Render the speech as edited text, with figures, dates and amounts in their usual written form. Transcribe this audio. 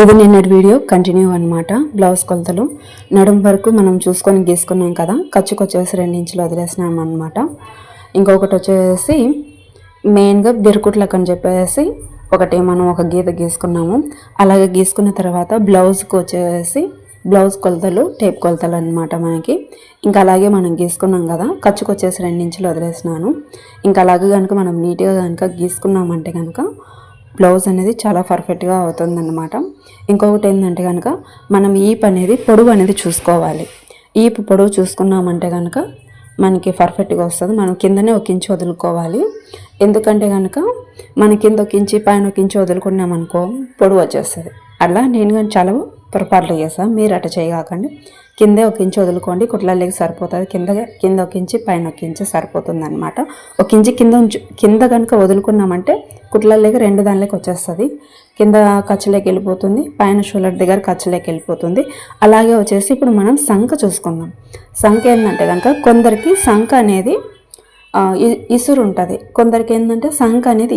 ఇది నిన్నటి video continue అనమాట. బ్లౌజ్ కొలతలు నడుం వరకు మనం చూసుకొని గీసుకున్నాం కదా, ఖర్చుకు వచ్చేసి 2 ఇంచులు వదిలేసినాం అనమాట. ఇంకొకటి వచ్చేసి మెయిన్గా బిరుకుట్లకు అని చెప్పేసి ఒకటి మనం ఒక గీత గీసుకున్నాము. అలాగే గీసుకున్న తర్వాత బ్లౌజ్కి వచ్చేసి బ్లౌజ్ కొలతలు టేప్ కొలతలు అనమాట మనకి. ఇంకా అలాగే మనం గీసుకున్నాం కదా, ఖర్చుకు వచ్చేసి 2 ఇంచులు వదిలేసినాను. ఇంకా అలాగే కనుక మనం నీట్గా కనుక గీసుకున్నామంటే కనుక బ్లౌజ్ అనేది చాలా పర్ఫెక్ట్గా అవుతుందన్నమాట. ఇంకొకటి ఏంటంటే కనుక మనం ఈప్ అనేది పొడవు అనేది చూసుకోవాలి. ఈప్ పొడవు చూసుకున్నామంటే కనుక మనకి పర్ఫెక్ట్గా వస్తుంది. మనం కిందనే ఒక ఇంచు వదులుకోవాలి. ఎందుకంటే కనుక మన కింద ఒక ఇంచు పైన ఒక ఇంచు వదులుకున్నామనుకో పొడవు వచ్చేస్తుంది. అలా నేను కానీ చాలా పొరపాట్లు చేస్తాను, మీరు అట్లా చేయకండి. కిందే ఒక ఇంచు వదులుకోండి, కుట్లలోకి సరిపోతుంది. కింద ఒక ఇంచు పైన ఒక ఇంచు సరిపోతుంది అనమాట. ఒక ఇంచు కింద కనుక వదులుకున్నామంటే కుట్లలోకి 2 దానిలోకి వచ్చేస్తుంది. కింద ఖర్చులోకి వెళ్ళిపోతుంది, పైన షోల్డర్ దగ్గర ఖర్చులోకి వెళ్ళిపోతుంది. అలాగే వచ్చేసి ఇప్పుడు మనం సంఖ చూసుకుందాం. సంఖ ఏంటంటే కనుక కొందరికి సంఖ అనేది ఇసురు ఉంటుంది, కొందరికి ఏంటంటే సంఖ అనేది